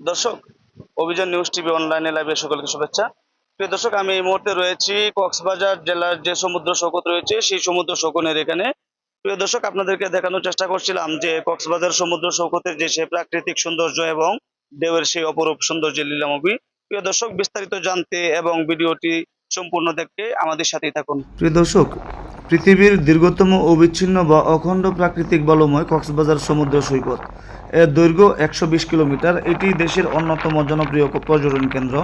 দর্শক, অভিযান news TV অনলাইনে লাইভে সকলকে শুভেচ্ছা। প্রিয় দর্শক, আমি এই মুহূর্তে রয়েছি কক্সবাজার জেলার যে সমুদ্র সৈকত রয়েছে সেই সমুদ্র সৈকতের এখানে। প্রিয় দর্শক, আপনাদেরকে দেখানোর চেষ্টা করছিলাম যে কক্সবাজার সমুদ্র সৈকতের যে সে প্রাকৃতিক সৌন্দর্য এবং ঢেউয়ের সেই অপরূপ সৌন্দর্যের লীলামূর্তি। প্রিয় দর্শক, বিস্তারিত জানতে এবং ভিডিওটি সম্পূর্ণ দেখতে আমাদের সাথেই থাকুন। প্রিয় দর্শক, পৃথিবীর দীর্ঘতম অবিচ্ছিন্ন বা অখণ্ড প্রাকৃতিক বলময় কক্সবাজার সমুদ্র সৈকত। এর দৈর্ঘ্য ১২০ কিলোমিটার। এটি দেশের অন্যতম জনপ্রিয় পর্যটন কেন্দ্র।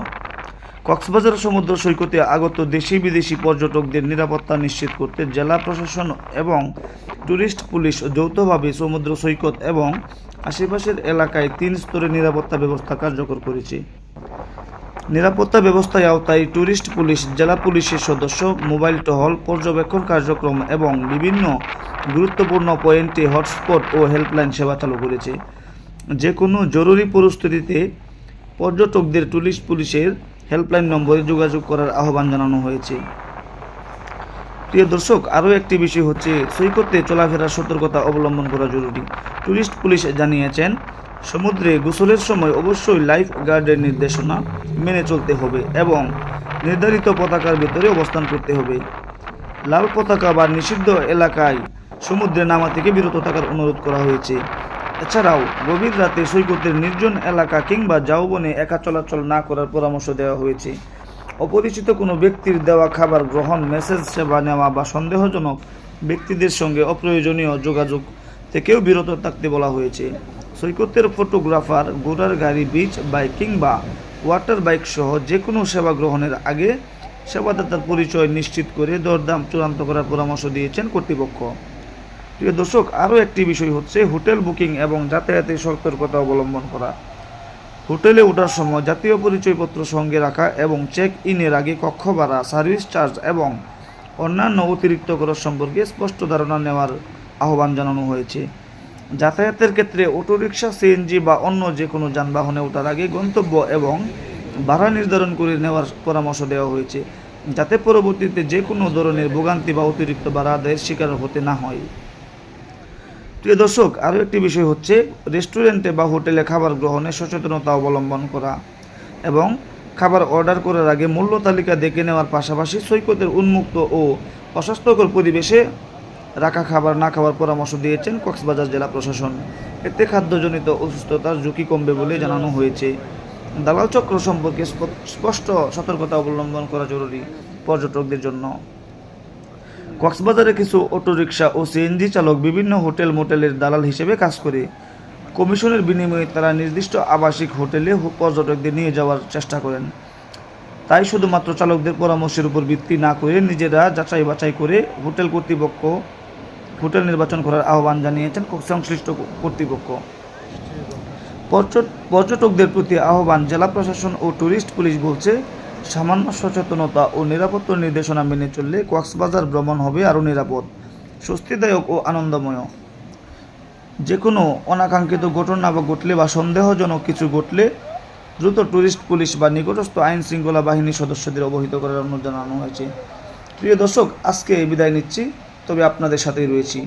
কক্সবাজার সমুদ্র সৈকতে আগত দেশি বিদেশি পর্যটকদের নিরাপত্তা নিশ্চিত করতে জেলা প্রশাসন এবং ট্যুরিস্ট পুলিশ যৌথভাবে সমুদ্র সৈকত এবং আশেপাশের এলাকায় ৩ স্তরে নিরাপত্তা ব্যবস্থা কার্যকর করেছে। নিরাপত্তা ব্যবস্থায় আওতায় ট্যুরিস্ট পুলিশ, জেলা পুলিশের সদস্য, মোবাইল টহল, পর্যবেক্ষণ কার্যক্রম এবং বিভিন্ন গুরুত্বপূর্ণ পয়েন্টে হটস্পট ও হেল্পলাইন সেবা চালু করেছে। যে কোনো জরুরি পরিস্থিতিতে পর্যটকদের ট্যুরিস্ট পুলিশের হেল্পলাইন নম্বরে যোগাযোগ করার আহ্বান জানানো হয়েছে। প্রিয় দর্শক, আরও একটি বিষয় হচ্ছে সৈকতে চলাফেরার সতর্কতা অবলম্বন করা জরুরি। ট্যুরিস্ট পুলিশ জানিয়েছেন, সমুদ্রে গোসলের সময় অবশ্যই লাইফ গার্ডের নির্দেশনা মেনে চলতে হবে এবং নির্ধারিত পতাকার ভেতরে অবস্থান করতে হবে। লাল পতাকা বা নিষিদ্ধ এলাকায় সমুদ্রে নামা থেকে বিরত থাকার অনুরোধ করা হয়েছে। এছাড়াও গভীর রাতে সৈকতের নির্জন এলাকা কিংবা ঝাউবনে একা চলাচল না করার পরামর্শ দেওয়া হয়েছে। অপরিচিত কোনো ব্যক্তির দেওয়া খাবার গ্রহণ, মেসেজ সেবা নেওয়া বা সন্দেহজনক ব্যক্তিদের সঙ্গে অপ্রয়োজনীয় যোগাযোগ থেকেও বিরত থাকতে বলা হয়েছে। সৈকতের ফটোগ্রাফার, ঘোড়ার গাড়ি, বিচ বাইক কিংবা ওয়াটার বাইক সহ যে কোনো সেবা গ্রহণের আগে সেবাদাতার পরিচয় নিশ্চিত করে দরদাম চূড়ান্ত করার পরামর্শ দিয়েছেন কর্তৃপক্ষ। প্রিয় দর্শক, আরও একটি বিষয় হচ্ছে হোটেল বুকিং এবং যাতায়াতের সতর্কতা অবলম্বন করা। হোটেলে ওঠার সময় জাতীয় পরিচয়পত্র সঙ্গে রাখা এবং চেক ইনের আগে কক্ষ ভাড়া, সার্ভিস চার্জ এবং অন্যান্য অতিরিক্ত খরচ সম্পর্কে স্পষ্ট ধারণা নেওয়ার আহ্বান জানানো হয়েছে। যাতায়াতের ক্ষেত্রে অটোরিকশা, সিএনজি বা অন্য যে কোনো যানবাহনে ওঠার আগে গন্তব্য এবং ভাড়া নির্ধারণ করে নেওয়ার পরামর্শ দেওয়া হয়েছে, যাতে পরবর্তীতে যে কোনো ধরনের ভোগান্তি বা অতিরিক্ত ভাড়া আদায়ের শিকার হতে না হয়। প্রিয় দর্শক, আরও একটি বিষয় হচ্ছে রেস্টুরেন্টে বা হোটেলে খাবার গ্রহণে সচেতনতা অবলম্বন করা এবং খাবার অর্ডার করার আগে মূল্য তালিকা দেখে নেওয়ার পাশাপাশি সৈকতের উন্মুক্ত ও অস্বাস্থ্যকর পরিবেশে রাখা খাবার না খাওয়ার পরামর্শ দিয়েছেন কক্সবাজার জেলা প্রশাসন। এতে খাদ্যজনিত অসুস্থতার ঝুঁকি কমবে বলে জানানো হয়েছে। দালাল চক্র সম্পর্কে স্পষ্ট সতর্কতা অবলম্বন করা জরুরি পর্যটকদের জন্য। কক্সবাজারে কিছু অটোরিকশা ও সিএনজি চালক বিভিন্ন হোটেল মোটেলের দালাল হিসেবে কাজ করে। কমিশনের বিনিময়ে তারা নির্দিষ্ট আবাসিক হোটেলে পর্যটকদের নিয়ে যাওয়ার চেষ্টা করেন। তাই শুধুমাত্র চালকদের পরামর্শের উপর ভিত্তি না করে নিজেরা যাচাই বাছাই করে হোটেল কর্তৃপক্ষ হোটেল নির্বাচন করার আহ্বান জানিয়েছেন সংশ্লিষ্ট কর্তৃপক্ষ। পর্যটকদের প্রতি আহ্বান, জেলা প্রশাসন ও ট্যুরিস্ট পুলিশ বলছে, সামান্য সচেতনতা ও নিরাপত্তা নির্দেশনা মেনে চললে কক্সবাজার ভ্রমণ হবে আরও নিরাপদ, স্বস্তিদায়ক ও আনন্দময়। যে কোনো অনাকাঙ্ক্ষিত ঘটনা বা ঘটলে বা সন্দেহজনক কিছু ঘটলে দ্রুত ট্যুরিস্ট পুলিশ বা নিকটস্থ আইন শৃঙ্খলা বাহিনীর সদস্যদের অবহিত করার অনুরোধ জানানো হয়েছে। প্রিয় দর্শক, আজকে বিদায় নিচ্ছি, তবে আপনাদের সাথেই রয়েছি।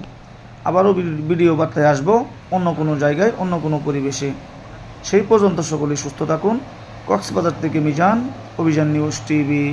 আবারও ভিডিও বার্তায় আসবো অন্য কোনো জায়গায়, অন্য কোনো পরিবেশে। সেই পর্যন্ত সকলেই সুস্থ থাকুন। কক্সবাজার থেকে মিজান, অভিযান নিউজ টিভি।